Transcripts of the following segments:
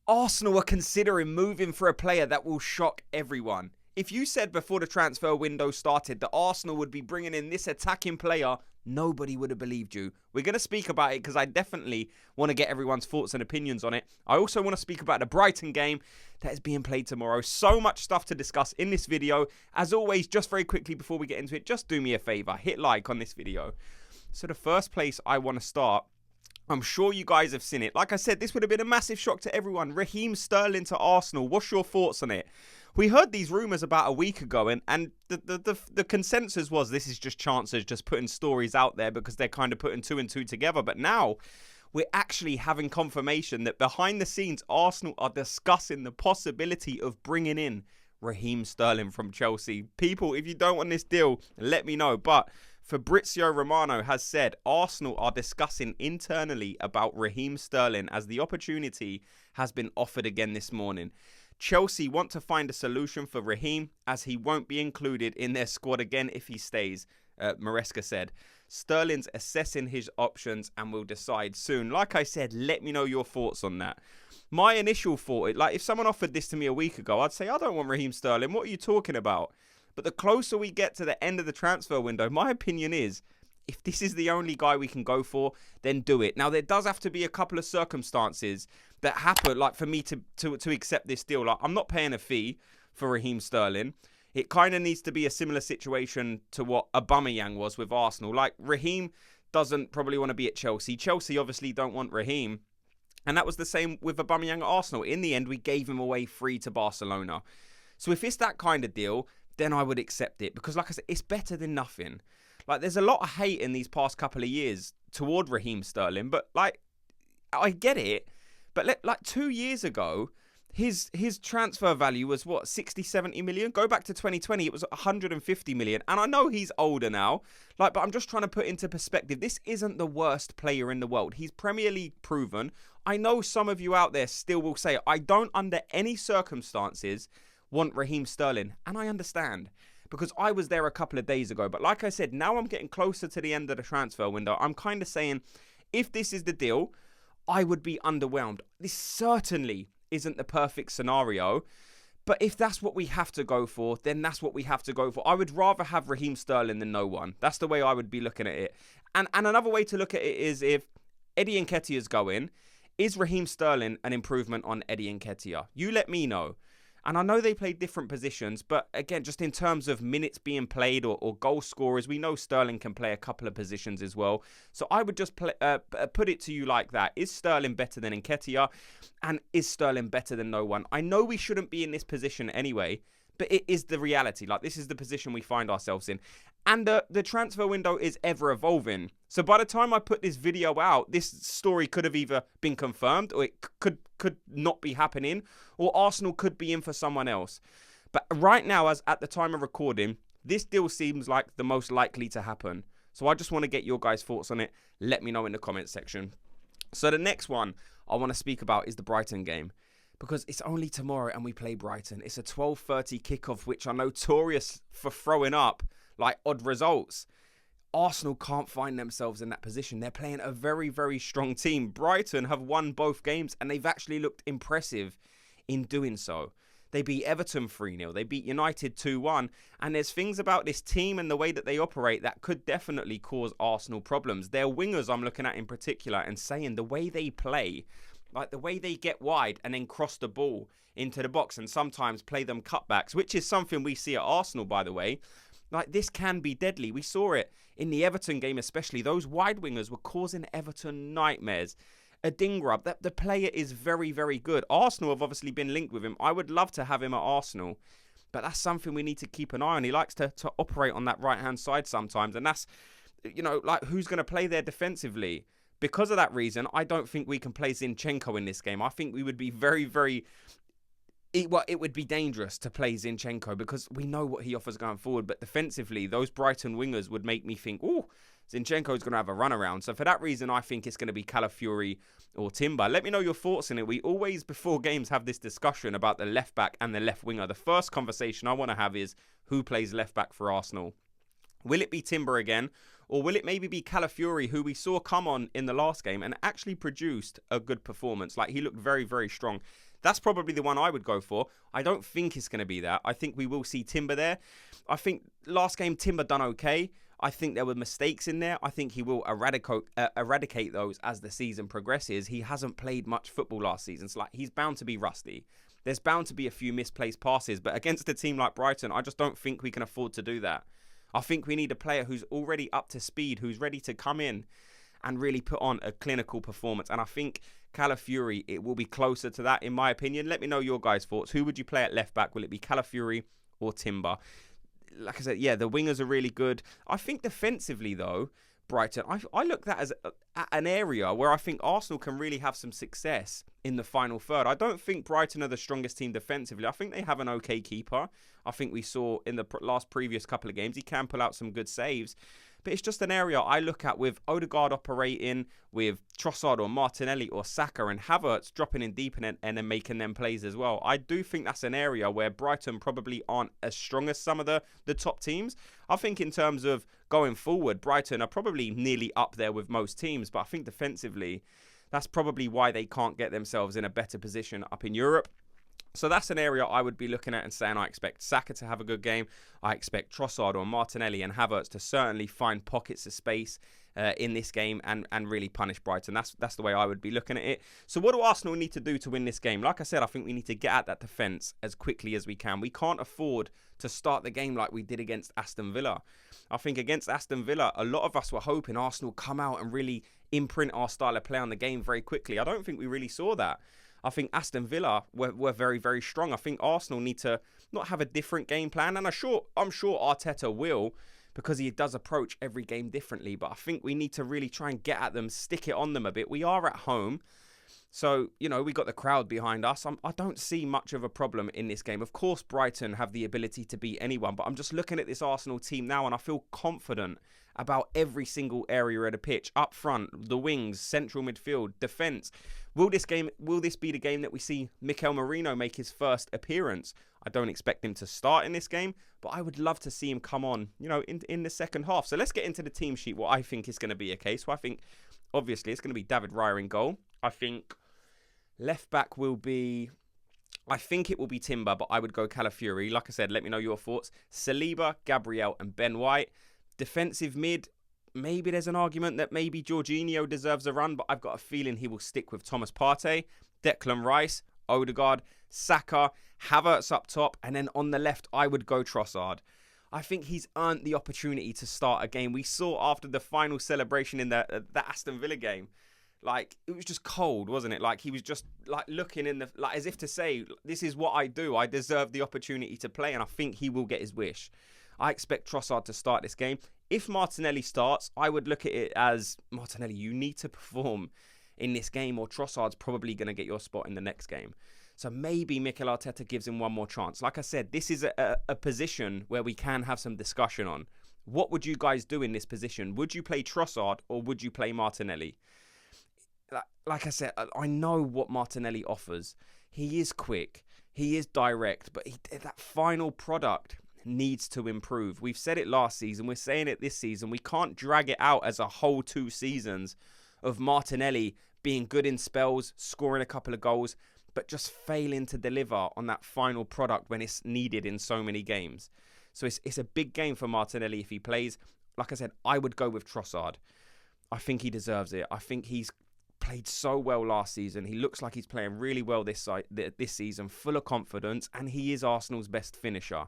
Arsenal are considering moving for a player that will shock everyone. If you said before the transfer window started that Arsenal would be bringing in this attacking player, nobody would have believed you. We're going to speak about it because I definitely want to get everyone's thoughts and opinions on it. I also want to speak about the Brighton game that is being played tomorrow. So much stuff to discuss in this video. As always, just very quickly before we get into it, just do me a favor. Hit like on this video. So the first place I want to start, I'm sure you guys have seen it. Like I said, this would have been a massive shock to everyone. Raheem Sterling to Arsenal. What's your thoughts on it? We heard these rumours about a week ago, and the consensus was this is just chancers just putting stories out there because they're kind of putting two and two together. But now we're actually having confirmation that behind the scenes, Arsenal are discussing the possibility of bringing in Raheem Sterling from Chelsea. People, if you don't want this deal, let me know. But Fabrizio Romano has said Arsenal are discussing internally about Raheem Sterling as the opportunity has been offered again this morning. Chelsea want to find a solution for Raheem as he won't be included in their squad again if he stays, Maresca said. Sterling's assessing his options and will decide soon. Like I said, let me know your thoughts on that. My initial thought, like if someone offered this to me a week ago, I'd say, I don't want Raheem Sterling. What are you talking about? But the closer we get to the end of the transfer window, my opinion is, if this is the only guy we can go for, then do it. Now, there does have to be a couple of circumstances that happen, like for me to accept this deal. Like, I'm not paying a fee for Raheem Sterling. It kind of needs to be a similar situation to what Aubameyang was with Arsenal. Like, Raheem doesn't probably want to be at Chelsea. Chelsea obviously don't want Raheem. And that was the same with Aubameyang at Arsenal. In the end, we gave him away free to Barcelona. So if it's that kind of deal, then I would accept it. Because like I said, it's better than nothing. Like, there's a lot of hate in these past couple of years toward Raheem Sterling. But, like, I get it. But, like, 2 years ago, his transfer value was, what, 60, 70 million? Go back to 2020, it was 150 million. And I know he's older now. Like, but I'm just trying to put into perspective. This isn't the worst player in the world. He's Premier League proven. I know some of you out there still will say, I don't, under any circumstances, want Raheem Sterling. And I understand. Because I was there a couple of days ago. But like I said, now I'm getting closer to the end of the transfer window. I'm kind of saying, if this is the deal, I would be underwhelmed. This certainly isn't the perfect scenario. But if that's what we have to go for, then that's what we have to go for. I would rather have Raheem Sterling than no one. That's the way I would be looking at it. And another way to look at it is if Eddie Nketiah's going, is Raheem Sterling an improvement on Eddie Nketiah? You let me know. And I know they play different positions, but again, just in terms of minutes being played or goal scorers, we know Sterling can play a couple of positions as well. So I would just put it to you like that. Is Sterling better than Nketiah? And is Sterling better than no one? I know we shouldn't be in this position anyway, but it is the reality. Like, this is the position we find ourselves in. And the transfer window is ever evolving. So by the time I put this video out, this story could have either been confirmed or it could not be happening, or Arsenal could be in for someone else. But right now, as at the time of recording, this deal seems like the most likely to happen. So I just want to get your guys' thoughts on it. Let me know in the comments section. So the next one I want to speak about is the Brighton game. Because it's only tomorrow and we play Brighton. It's a 12:30 kickoff, which are notorious for throwing up like odd results. Arsenal can't find themselves in that position. They're playing a very, very strong team. Brighton have won both games and they've actually looked impressive in doing so. They beat Everton 3-0. They beat United 2-1. And there's things about this team and the way that they operate that could definitely cause Arsenal problems. Their wingers I'm looking at in particular and saying the way they play, like the way they get wide and then cross the ball into the box and sometimes play them cutbacks, which is something we see at Arsenal, by the way. Like, this can be deadly. We saw it in the Everton game especially. Those wide wingers were causing Everton nightmares. Odegaard, the player is very, very good. Arsenal have obviously been linked with him. I would love to have him at Arsenal. But that's something we need to keep an eye on. He likes to operate on that right-hand side sometimes. And that's, you know, like, who's going to play there defensively? Because of that reason, I don't think we can play Zinchenko in this game. I think we would be very, very... It would be dangerous to play Zinchenko because we know what he offers going forward. But defensively, those Brighton wingers would make me think, oh, Zinchenko's going to have a run around. So for that reason, I think it's going to be Calafiori or Timber. Let me know your thoughts on it. We always, before games, have this discussion about the left back and the left winger. The first conversation I want to have is who plays left back for Arsenal. Will it be Timber again? Or will it maybe be Calafiori, who we saw come on in the last game and actually produced a good performance? Like, he looked very, very strong. That's probably the one I would go for. I don't think it's going to be that. I think we will see Timber there. I think last game Timber done okay. I think there were mistakes in there. I think he will eradicate those as the season progresses. He hasn't played much football last season. So he's bound to be rusty. There's bound to be a few misplaced passes. But against a team like Brighton, I just don't think we can afford to do that. I think we need a player who's already up to speed, who's ready to come in and really put on a clinical performance. And I think Calafiori, it will be closer to that, in my opinion. Let me know your guys' thoughts. Who would you play at left back? Will it be Calafiori or Timber? Like I said, yeah, the wingers are really good. I think defensively, though, Brighton, I look at that as an area where I think Arsenal can really have some success in the final third. I don't think Brighton are the strongest team defensively. I think they have an okay keeper. I think we saw in the last previous couple of games, he can pull out some good saves. But it's just an area I look at with Odegaard operating, with Trossard or Martinelli or Saka and Havertz dropping in deep and then making them plays as well. I do think that's an area where Brighton probably aren't as strong as some of the top teams. I think in terms of going forward, Brighton are probably nearly up there with most teams. But I think defensively, that's probably why they can't get themselves in a better position up in Europe. So that's an area I would be looking at and saying I expect Saka to have a good game. I expect Trossard or Martinelli and Havertz to certainly find pockets of space in this game and really punish Brighton. That's the way I would be looking at it. So what do Arsenal need to do to win this game? Like I said, I think we need to get at that defence as quickly as we can. We can't afford to start the game like we did against Aston Villa. I think against Aston Villa, a lot of us were hoping Arsenal come out and really imprint our style of play on the game very quickly. I don't think we really saw that. I think Aston Villa were very, very strong. I think Arsenal need to not have a different game plan. And I'm sure Arteta will, because he does approach every game differently. But I think we need to really try and get at them, stick it on them a bit. We are at home. So, you know, we got the crowd behind us. I don't see much of a problem in this game. Of course, Brighton have the ability to beat anyone. But I'm just looking at this Arsenal team now and I feel confident about every single area of the pitch. Up front, the wings, central midfield, defence. Will this be the game that we see Mikel Merino make his first appearance? I don't expect him to start in this game, but I would love to see him come on, you know, in the second half. So let's get into the team sheet, what I think is going to be a case. So I think, obviously, it's going to be David Raya in goal. I think left back will be... I think it will be Timber, but I would go Calafiori. Like I said, let me know your thoughts. Saliba, Gabriel and Ben White. Defensive mid... Maybe there's an argument that maybe Jorginho deserves a run, but I've got a feeling he will stick with Thomas Partey, Declan Rice, Odegaard, Saka, Havertz up top, and then on the left, I would go Trossard. I think he's earned the opportunity to start a game. We saw after the final celebration in the Aston Villa game, like, it was just cold, wasn't it? Like, he was just, like, looking in the, like, as if to say, this is what I do. I deserve the opportunity to play, and I think he will get his wish. I expect Trossard to start this game. If Martinelli starts, I would look at it as, Martinelli, you need to perform in this game or Trossard's probably going to get your spot in the next game. So maybe Mikel Arteta gives him one more chance. Like I said, this is a position where we can have some discussion on. What would you guys do in this position? Would you play Trossard or would you play Martinelli? Like I said, I know what Martinelli offers. He is quick. He is direct. But that final product needs to improve. We've said it last season. We're saying it this season. We can't drag it out as a whole 2 seasons of Martinelli being good in spells, scoring a couple of goals, but just failing to deliver on that final product when it's needed in so many games. So it's a big game for Martinelli if he plays. Like I said, I would go with Trossard. I think he deserves it. I think he's played so well last season. He looks like he's playing really well this season, full of confidence, and he is Arsenal's best finisher.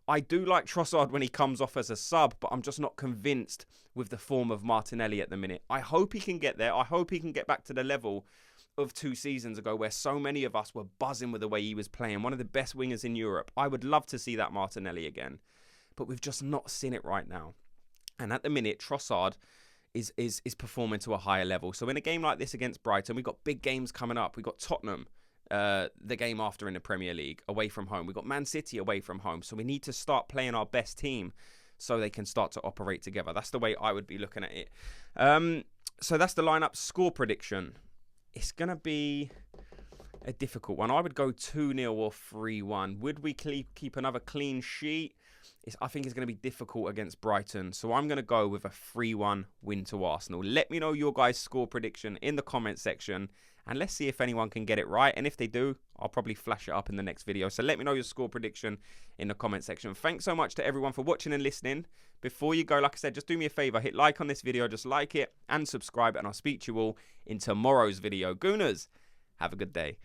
I do like Trossard when he comes off as a sub, but I'm just not convinced with the form of Martinelli at the minute. I hope he can get there. I hope he can get back to the level of 2 seasons ago where so many of us were buzzing with the way he was playing. One of the best wingers in Europe. I would love to see that Martinelli again, but we've just not seen it right now. And at the minute, Trossard is performing to a higher level. So in a game like this against Brighton, we've got big games coming up. We've got Tottenham, the game after in the Premier League, away from home. We've got Man City away from home. So we need to start playing our best team so they can start to operate together. That's the way I would be looking at it. So that's the lineup. Score prediction. It's going to be a difficult one. I would go 2-0 or 3-1. Would we keep another clean sheet? I think it's going to be difficult against Brighton. So I'm going to go with a 3-1 win to Arsenal. Let me know your guys' score prediction in the comment section. And let's see if anyone can get it right. And if they do, I'll probably flash it up in the next video. So let me know your score prediction in the comment section. Thanks so much to everyone for watching and listening. Before you go, like I said, just do me a favor. Hit like on this video. Just like it and subscribe. And I'll speak to you all in tomorrow's video. Gooners, have a good day.